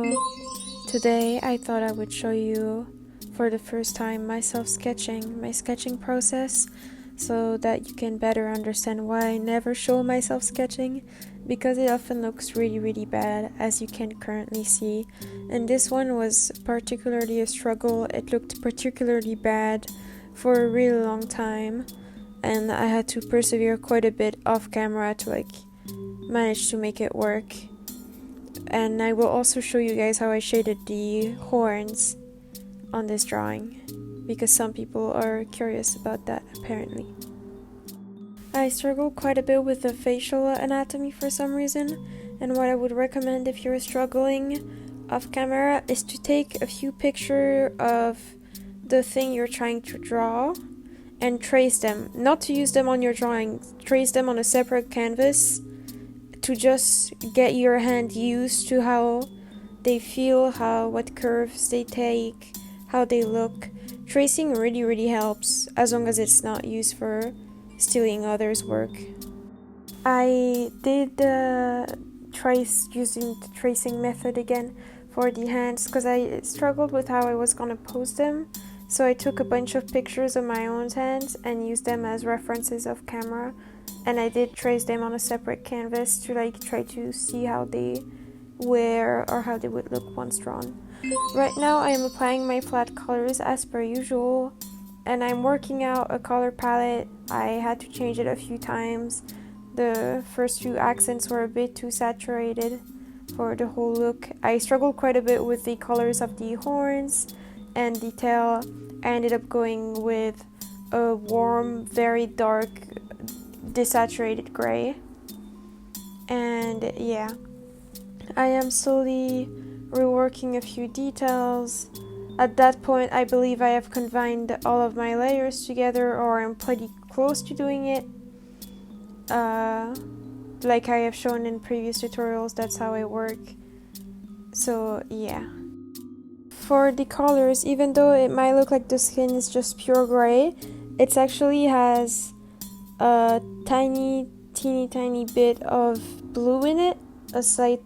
So today I thought I would show you for the first time my sketching process, so that you can better understand why I never show myself sketching, because it often looks really bad, as you can currently see. And this one was particularly a struggle. It looked particularly bad for a really long time, and I had to persevere quite a bit off camera to manage to make it work. And I will also show you guys how I shaded the horns on this drawing, because some people are curious about that apparently. I struggled quite a bit with the facial anatomy for some reason, and what I would recommend if you're struggling off camera is to take a few pictures of the thing you're trying to draw and trace them. Not to use them on your drawing, trace them on a separate canvas to just get your hand used to how they feel, what curves they take, how they look. Tracing really helps, as long as it's not used for stealing others' work. I did trace using the tracing method again for the hands, because I struggled with how I was gonna pose them. So I took a bunch of pictures of my own hands and used them as references of camera, and I did trace them on a separate canvas to try to see how they wear or how they would look once drawn. Right now I am applying my flat colors as per usual, and I'm working out a color palette. I had to change it a few times. The first few accents were a bit too saturated for the whole look. I struggled quite a bit with the colors of the horns and the tail. I ended up going with a warm, very dark, desaturated gray. And yeah, I am slowly reworking a few details. At that point, I believe I have combined all of my layers together, or I'm pretty close to doing it. Like I have shown in previous tutorials, that's how I work. So yeah. For the colors, even though it might look like the skin is just pure gray, it actually has a teeny bit of blue in it, a slight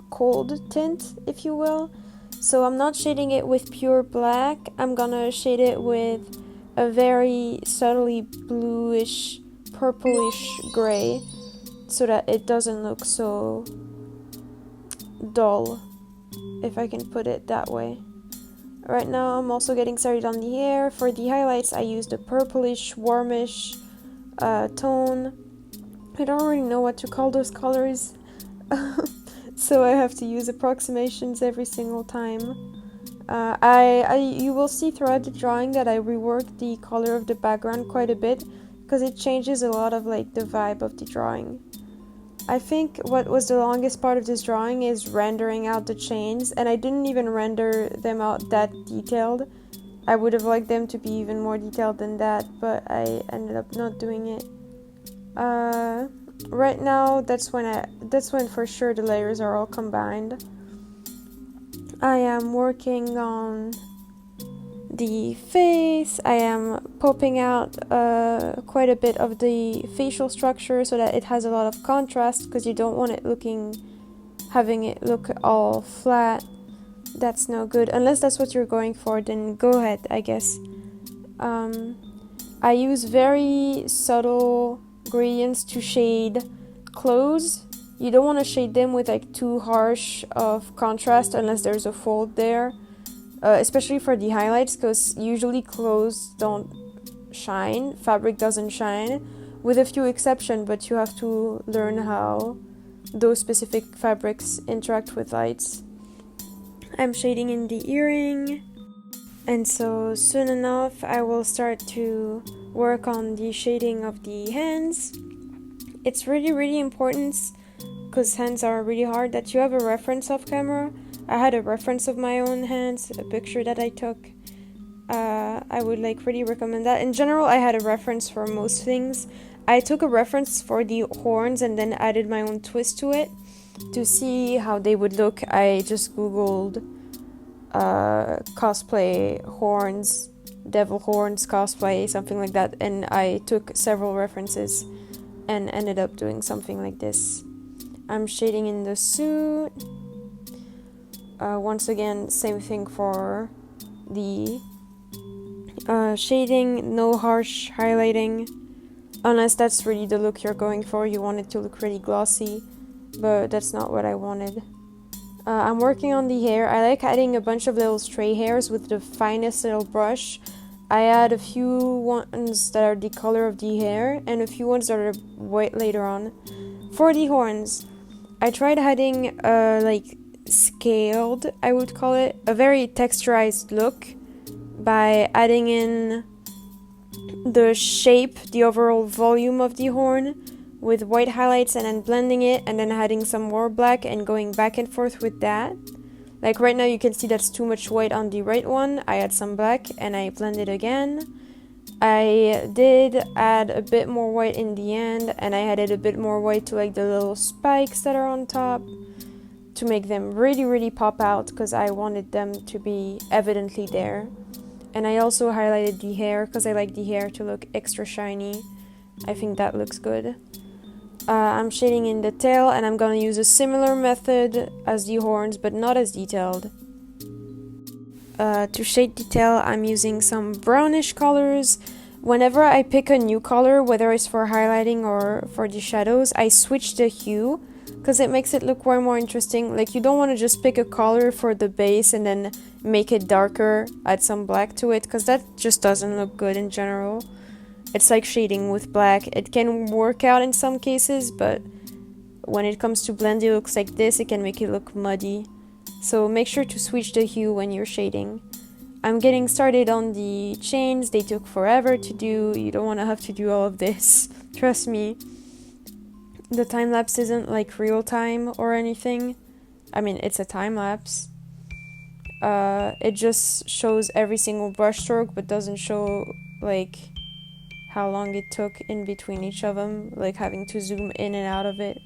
cold tint, if you will. So I'm not shading it with pure black, I'm gonna shade it with a very subtly bluish, purplish gray, so that it doesn't look so dull, if I can put it that way. Right now I'm also getting started on the hair. For the highlights I used a purplish, warmish tone. I don't really know what to call those colors. So I have to use approximations every single time. You will see throughout the drawing that I reworked the color of the background quite a bit, because it changes a lot of the vibe of the drawing. I think what was the longest part of this drawing is rendering out the chains, and I didn't even render them out that detailed. I would have liked them to be even more detailed than that, but I ended up not doing it. Right now, that's when for sure the layers are all combined. I am working on the face. I am popping out quite a bit of the facial structure so that it has a lot of contrast, because you don't want it having it look all flat. That's no good. Unless that's what you're going for, then go ahead, I guess. I use very subtle gradients to shade clothes. You don't want to shade them with too harsh of contrast unless there's a fold there, especially for the highlights, because usually clothes don't shine, fabric doesn't shine, with a few exceptions, but you have to learn how those specific fabrics interact with lights. I'm shading in the earring, and so soon enough I will start to work on the shading of the hands. It's really important, because hands are really hard, that you have a reference off camera. I had a reference of my own hands, a picture that I took. I would really recommend that. In general, I had a reference for most things. I took a reference for the horns and then added my own twist to it to see how they would look. I just googled cosplay horns, devil horns cosplay, something like that, and I took several references and ended up doing something like this. I'm shading in the suit. Once again, same thing for the shading, no harsh highlighting, unless that's really the look you're going for. You want it to look really glossy, but that's not what I wanted. I'm working on the hair. I like adding a bunch of little stray hairs with the finest little brush. I add a few ones that are the color of the hair and a few ones that are white later on. For the horns, I tried adding like scaled, I would call it, a very texturized look by adding in the shape, the overall volume of the horn with white highlights and then blending it and then adding some more black and going back and forth with that. Like right now you can see that's too much white on the right one. I add some black and I blend it again. I did add a bit more white in the end and I added a bit more white to like the little spikes that are on top to make them really pop out because I wanted them to be evidently there. And I also highlighted the hair because I like the hair to look extra shiny. I think that looks good. I'm shading in the tail and I'm gonna use a similar method as the horns but not as detailed. To shade the tail, I'm using some brownish colors. Whenever I pick a new color, whether it's for highlighting or for the shadows, I switch the hue because it makes it look way more interesting. Like you don't want to just pick a color for the base and then make it darker, add some black to it, because that just doesn't look good in general. It's like shading with black. It can work out in some cases, but when it comes to blending looks like this, it can make it look muddy. So make sure to switch the hue when you're shading. I'm getting started on the chains. They took forever to do. You don't want to have to do all of this. Trust me. The time lapse isn't like real time or anything. I mean, it's a time lapse. It just shows every single brush stroke, but doesn't show like how long it took in between each of them, like having to zoom in and out of it.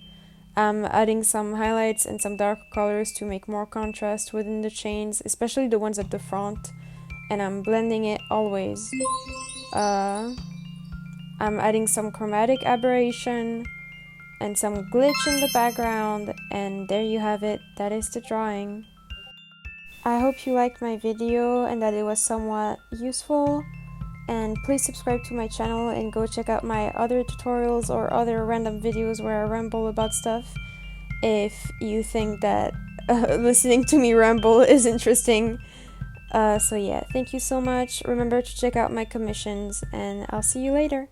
I'm adding some highlights and some dark colors to make more contrast within the chains, especially the ones at the front, and I'm blending it always. I'm adding some chromatic aberration and some glitch in the background, and there you have it. That is the drawing. I hope you liked my video and that it was somewhat useful. And please subscribe to my channel and go check out my other tutorials or other random videos where I ramble about stuff if you think that listening to me ramble is interesting. So yeah, thank you so much. Remember to check out my commissions and I'll see you later.